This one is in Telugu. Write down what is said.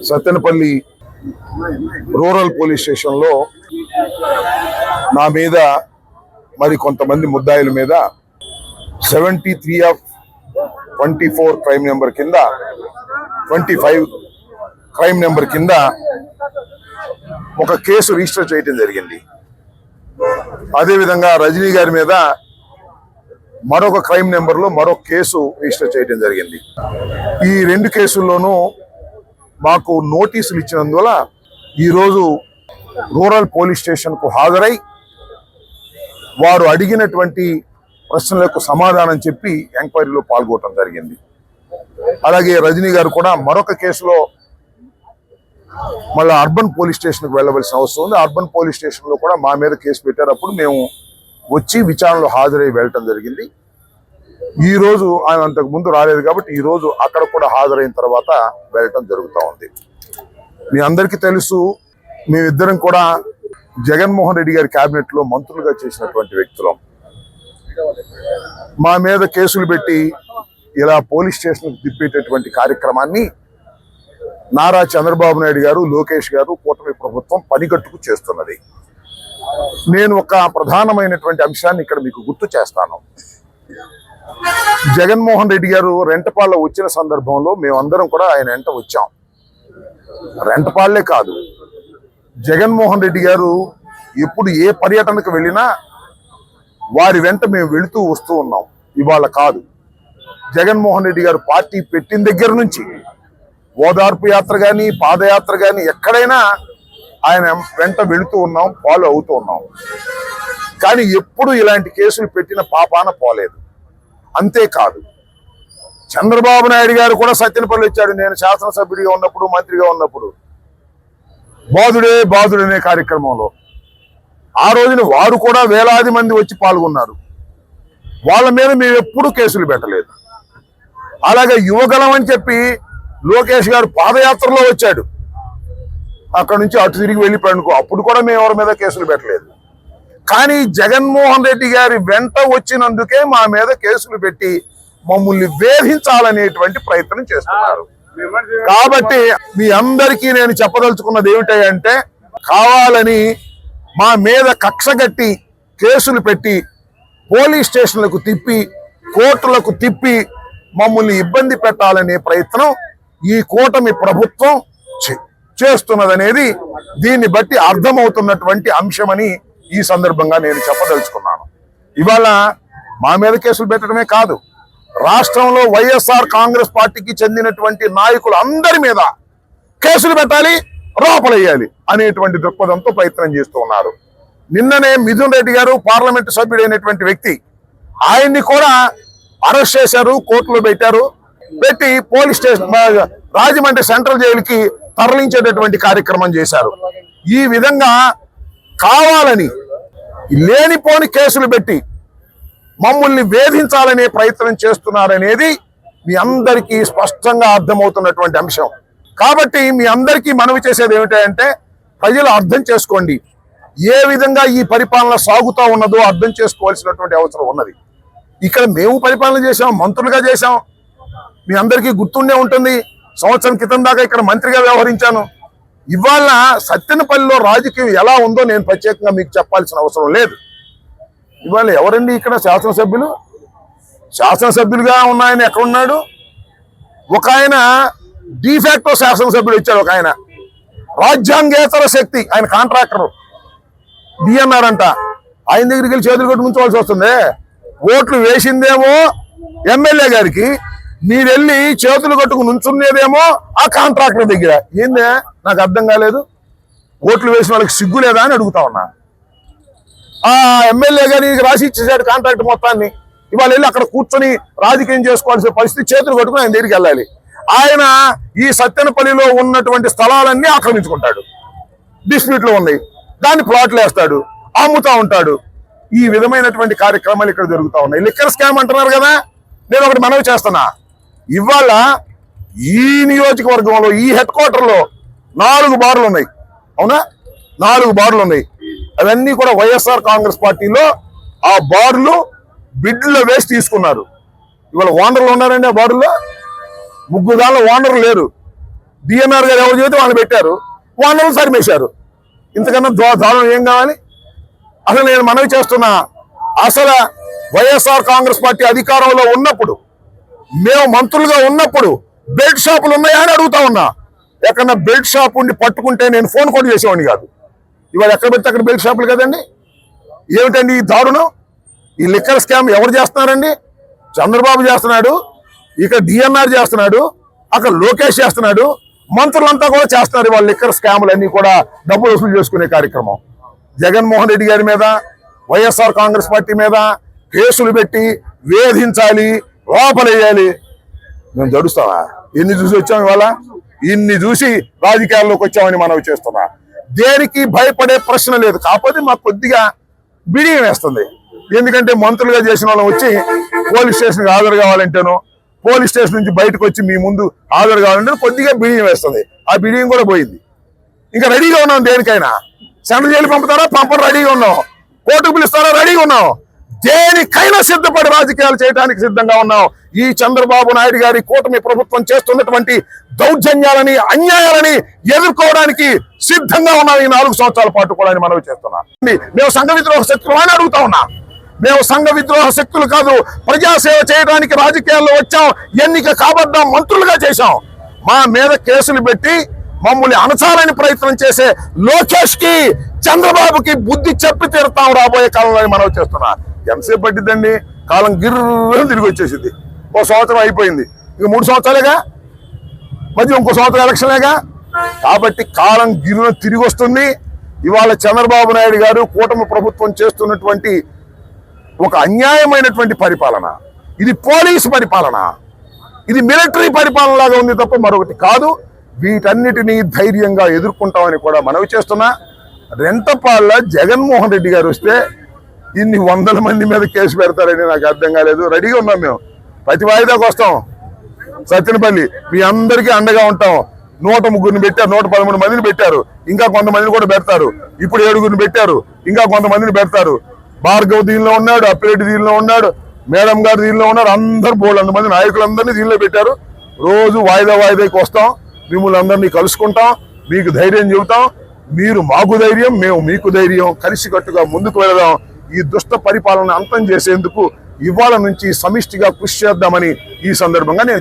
సత్తెనపల్లి రూరల్ పోలీస్ స్టేషన్లో నా మీద మరి కొంతమంది ముద్దాయిల మీద 73 ఆఫ్ 24 క్రైమ్ నెంబర్ కింద 25 క్రైమ్ నెంబర్ కింద ఒక కేసు రిజిస్టర్ చేయడం జరిగింది. అదేవిధంగా రజనీ గారి మీద మరొక క్రైమ్ నెంబర్లో మరొక కేసు రిజిస్టర్ చేయడం జరిగింది. ఈ రెండు కేసుల్లోనూ మాకు నోటీసులు ఇచ్చినందువల్ల ఈరోజు రూరల్ పోలీస్ స్టేషన్కు హాజరై వారు అడిగినటువంటి ప్రశ్నలకు సమాధానం చెప్పి ఎంక్వైరీలో పాల్గొనడం జరిగింది. అలాగే రజనీ గారు కూడా మరొక కేసులో మళ్ళీ అర్బన్ పోలీస్ స్టేషన్కి వెళ్ళవలసిన అవసరం ఉంది. అర్బన్ పోలీస్ స్టేషన్లో కూడా మా మీద కేసు పెట్టేటప్పుడు మేము వచ్చి విచారణలో హాజరై వెళ్ళటం జరిగింది. ఈరోజు ఆయన అంతకు ముందు రాలేదు కాబట్టి ఈరోజు అక్కడ కూడా హాజరైన తర్వాత వెళ్ళటం జరుగుతూ ఉంది. మీ అందరికీ తెలుసు, మేమిద్దరం కూడా జగన్మోహన్ రెడ్డి గారి క్యాబినెట్లో మంత్రులుగా చేసినటువంటి వ్యక్తులం. మా మీద కేసులు పెట్టి ఇలా పోలీస్ స్టేషన్కి తిప్పేటటువంటి కార్యక్రమాన్ని నారా చంద్రబాబు నాయుడు గారు, లోకేష్ గారు, కూటమి ప్రభుత్వం పనిగట్టుకు చేస్తున్నది. నేను ఒక ప్రధానమైనటువంటి అంశాన్ని ఇక్కడ మీకు గుర్తు చేస్తాను. జగన్మోహన్ రెడ్డి గారు రెంటపాళ్ళ వచ్చిన సందర్భంలో మేమందరం కూడా ఆయన వెంట వచ్చాం. రెంటపాళ్లే కాదు, జగన్మోహన్ రెడ్డి గారు ఎప్పుడు ఏ పర్యటనకు వెళ్ళినా వారి వెంట మేము వెళుతూ వస్తూ ఉన్నాం. ఇవాళ కాదు, జగన్మోహన్ రెడ్డి గారు పార్టీ పెట్టిన దగ్గర నుంచి ఓదార్పు యాత్ర కానీ పాదయాత్ర కానీ ఎక్కడైనా ఆయన వెంట వెళుతూ ఉన్నాం, ఫాలో అవుతూ ఉన్నాం. కానీ ఎప్పుడు ఇలాంటి కేసులు పెట్టిన పాపాన పోలేదు. అంతేకాదు, చంద్రబాబు నాయుడు గారు కూడా సత్తెనపల్లి వచ్చాడు. నేను శాసనసభ్యుడిగా ఉన్నప్పుడు, మంత్రిగా ఉన్నప్పుడు బాధుడే బాధుడనే కార్యక్రమంలో ఆ రోజున వారు కూడా వేలాది మంది వచ్చి పాల్గొన్నారు. వాళ్ళ మీద మేము ఎప్పుడూ కేసులు పెట్టలేదు. అలాగే యువగలం అని చెప్పి లోకేష్ గారు పాదయాత్రలో వచ్చాడు, అక్కడ నుంచి అటు తిరిగి వెళ్ళిపోయాడుకో, అప్పుడు కూడా మేము ఎవరి మీద కేసులు పెట్టలేదు. కానీ జగన్మోహన్ రెడ్డి గారి వెంట వచ్చినందుకే మా మీద కేసులు పెట్టి మమ్మల్ని వేధించాలనేటువంటి ప్రయత్నం చేస్తున్నారు. కాబట్టి మీ అందరికీ నేను చెప్పదలుచుకున్నది ఏమిటంటే, కావాలని మా మీద కక్షగట్టి కేసులు పెట్టి పోలీస్ స్టేషన్లకు తిప్పి కోర్టులకు తిప్పి మమ్మల్ని ఇబ్బంది పెట్టాలనే ప్రయత్నం ఈ కూటమి ప్రభుత్వం చేస్తున్నదనేది దీన్ని బట్టి అర్థమవుతున్నటువంటి అంశమని ఈ సందర్భంగా నేను చెప్పదలుచుకున్నాను. ఇవాళ మా మీద కేసులు పెట్టడమే కాదు, రాష్ట్రంలో వైఎస్ఆర్ కాంగ్రెస్ పార్టీకి చెందినటువంటి నాయకులు అందరి మీద కేసులు పెట్టాలి, లోపలేయాలి అనేటువంటి దృక్పథంతో ప్రయత్నం చేస్తూ ఉన్నారు. నిన్ననే మిథున్ రెడ్డి గారు పార్లమెంటు సభ్యుడైనటువంటి వ్యక్తి, ఆయన్ని కూడా అరెస్ట్ చేశారు, కోర్టులో పెట్టారు. పెట్టి పోలీస్ స్టేషన్ రాజమండ్రి సెంట్రల్ జైలుకి తరలించేటటువంటి కార్యక్రమం చేశారు. ఈ విధంగా కావాలని లేనిపోని కేసులు పెట్టి మమ్మల్ని వేధించాలనే ప్రయత్నం చేస్తున్నారనేది మీ అందరికీ స్పష్టంగా అర్థమవుతున్నటువంటి అంశం. కాబట్టి మీ అందరికీ మనవి చేసేది ఏమిటంటే, ప్రజలు అర్థం చేసుకోండి, ఏ విధంగా ఈ పరిపాలన సాగుతూ ఉన్నదో అర్థం చేసుకోవాల్సినటువంటి అవసరం ఉన్నది. ఇక్కడ మేము పరిపాలన చేశాం, మంత్రులుగా చేశాం. మీ అందరికీ గుర్తుండే ఉంటుంది, సంవత్సరం క్రితం దాకా ఇక్కడ మంత్రిగా వ్యవహరించాను. ఇవాళ సత్తెనపల్లిలో రాజకీయం ఎలా ఉందో నేను ప్రత్యేకంగా మీకు చెప్పాల్సిన అవసరం లేదు. ఇవాళ ఎవరండి ఇక్కడ శాసనసభ్యులు? శాసనసభ్యులుగా ఉన్నాయని ఎక్కడున్నాడు? ఒక ఆయన డిఫాక్టో శాసనసభ్యుడు ఇచ్చాడు, ఒక ఆయన రాజ్యాంగేతర శక్తి, ఆయన కాంట్రాక్టర్ డిఎన్ఆర్ అంట. ఆయన దగ్గరికి వెళ్ళి చేతులు కొట్టి ఉంచవలసి వస్తుంది. ఓట్లు వేసిందేమో ఎమ్మెల్యే గారికి, మీరు వెళ్ళి చేతులు కట్టుకు నుంచున్నదేమో ఆ కాంట్రాక్టర్ దగ్గర. ఏందే నాకు అర్థం కాలేదు. ఓట్లు వేసిన వాళ్ళకి సిగ్గు లేదా అని అడుగుతా ఉన్నా. ఆ ఎమ్మెల్యే గారికి రాసి ఇచ్చేసాడు కాంట్రాక్ట్ మొత్తాన్ని. ఇవాళ వెళ్ళి అక్కడ కూర్చొని రాజకీయం చేసుకోవాల్సిన పరిస్థితి, చేతులు కట్టుకుని ఆయన దగ్గరికి వెళ్ళాలి. ఆయన ఈ సత్తెనపల్లిలో ఉన్నటువంటి స్థలాలన్నీ ఆక్రమించుకుంటాడు, డిస్ప్యూట్లో ఉన్నాయి, దాన్ని ప్లాట్లు వేస్తాడు, అమ్ముతా ఉంటాడు. ఈ విధమైనటువంటి కార్యక్రమాలు ఇక్కడ జరుగుతూ ఉన్నాయి. లిక్కర్ స్కామ్ అంటున్నారు కదా, నేను ఒకటి మనవి చేస్తున్నా. ఇవాళ ఈ నియోజకవర్గంలో ఈ హెడ్ క్వార్టర్లో 4 బార్లు ఉన్నాయి, అవునా? 4 బార్లు ఉన్నాయి. అవన్నీ కూడా వైఎస్ఆర్ కాంగ్రెస్ పార్టీలో ఆ బార్లు బిడ్లో వేసి తీసుకున్నారు. ఇవాళ ఓనర్లు ఉన్నారండి ఆ బార్లో. 3 దానిలో ఓనర్లు లేరు. డిఎన్ఆర్ గారు ఎవరు చేస్తే వాళ్ళు పెట్టారు, వాళ్ళని సరిమేశారు. ఇంతకన్నా దారుణం ఏం కావాలి? అసలు నేను మనవి చేస్తున్నా, అసలు వైఎస్ఆర్ కాంగ్రెస్ పార్టీ అధికారంలో ఉన్నప్పుడు, మేము మంత్రులుగా ఉన్నప్పుడు బెల్ట్ షాపులు ఉన్నాయా అని అడుగుతా ఉన్నా. ఎక్కడన్నా బెల్ట్ షాప్ ఉండి పట్టుకుంటే నేను ఫోన్ కూడా చేసేవాడిని కాదు. ఇవాళ ఎక్కడ పెడితే అక్కడ బెల్ట్ షాపులు కదండి. ఏమిటండి ఈ దారుణం? ఈ లిక్కర్ స్కామ్ ఎవరు చేస్తున్నారండి? చంద్రబాబు చేస్తున్నాడు, ఇక్కడ డిఎన్ఆర్ చేస్తున్నాడు, అక్కడ లోకేష్ చేస్తున్నాడు, మంత్రులంతా కూడా చేస్తున్నారు. వాళ్ళ లిక్కర్ స్కాములన్నీ కూడా డబ్బులు వసూలు చేసుకునే కార్యక్రమం. జగన్మోహన్ రెడ్డి గారి మీద, వైఎస్ఆర్ కాంగ్రెస్ పార్టీ మీద కేసులు పెట్టి వేధించాలి, లోపలేయాలి. మేము జడుస్తావా? ఎన్ని చూసి వచ్చాం ఇవాళ? ఇన్ని చూసి రాజకీయాల్లోకి వచ్చామని మనవి చేస్తున్నా. దేనికి భయపడే ప్రశ్న లేదు. కాకపోతే మాకు కొద్దిగా బిడియం వేస్తుంది. ఎందుకంటే మంత్రులుగా చేసిన వాళ్ళం వచ్చి పోలీస్ స్టేషన్కి హాజరు కావాలంటేనో, పోలీస్ స్టేషన్ నుంచి బయటకు వచ్చి మీ ముందు హాజరు కావాలంటే కొద్దిగా బిడియం వేస్తుంది. ఆ బిడియం కూడా పోయింది. ఇంకా రెడీగా ఉన్నాం దేనికైనా. సెంట్రల్ జైలు పంపుతారా? పంపడం రెడీగా ఉన్నాం. కోర్టుకు పిలుస్తారా? రెడీగా ఉన్నాం. దేనికైనా సిద్ధపడి రాజకీయాలు చేయడానికి సిద్ధంగా ఉన్నాం. ఈ చంద్రబాబు నాయుడు గారి కూటమి ప్రభుత్వం చేస్తున్నటువంటి దౌర్జన్యాలని, అన్యాయాలని ఎదుర్కోవడానికి సిద్ధంగా ఉన్నాం ఈ 4 సంవత్సరాల పాటు కూడా మనవి చేస్తున్నాం. మేము సంఘ విద్రోహ శక్తులు అని అడుగుతా ఉన్నా. మేము సంఘ విద్రోహ శక్తులు కాదు, ప్రజాసేవ చేయడానికి రాజకీయాల్లో వచ్చాం. ఎన్నిక కాబడ్డాం, మంత్రులుగా చేశాం. మా మీద కేసులు పెట్టి మమ్మల్ని అణచాలని ప్రయత్నం చేసే లోకేష్ కి, చంద్రబాబుకి బుద్ధి చెప్పి తీరుతాం రాబోయే కాలంలో మనవి చేస్తున్నా. ఎంతసేపు పట్టిద్దండి? కాలం గిర్రని తిరిగి వచ్చేసింది. 1 సంవత్సరం అయిపోయింది, ఇక 3 సంవత్సరాలేగా, మధ్య ఇంకో సంవత్సరం ఎలక్షన్లేగా. కాబట్టి కాలం గిర్రను తిరిగి వస్తుంది. ఇవాళ చంద్రబాబు నాయుడు గారు కూటమి ప్రభుత్వం చేస్తున్నటువంటి ఒక అన్యాయమైనటువంటి పరిపాలన, ఇది పోలీసు పరిపాలన, ఇది మిలిటరీ పరిపాలన లాగా ఉంది తప్ప మరొకటి కాదు. వీటన్నిటినీ ధైర్యంగా ఎదుర్కొంటామని కూడా మనవి చేస్తున్నా. రెంటపాళ్ళ జగన్మోహన్ రెడ్డి గారు వస్తే ఇన్ని 100 మంది మీద కేసు పెడతారని నాకు అర్థం కాలేదు. రెడీగా ఉన్నాం మేము, ప్రతి వాయిదాకు వస్తాం. సత్యనపల్లి మీ అందరికీ అండగా ఉంటాం. 103 పెట్టారు, 113 మందిని పెట్టారు, ఇంకా కొంతమందిని కూడా పెడతారు. ఇప్పుడు 7 పెట్టారు, ఇంకా కొంతమందిని పెడతారు. భార్గవ్ దీనిలో ఉన్నాడు, అప్పిరెడ్డి దీనిలో ఉన్నాడు, మేడం గారు దీనిలో ఉన్నారు. అందరూ బోల్డ్ మంది నాయకులందరినీ దీనిలో పెట్టారు. రోజు వాయిదాకి వస్తాం, మిమ్మల్ని అందరినీ కలుసుకుంటాం, మీకు ధైర్యం చెబుతాం. మీరు మాకు ధైర్యం, మేము మీకు ధైర్యం. కలిసికట్టుగా ముందుకు వెళదాం. ఈ దుష్ట పరిపాలన అంతం చేసేందుకు ఇవాళ నుంచి సమిష్టిగా కృషి చేద్దామని ఈ సందర్భంగా నేను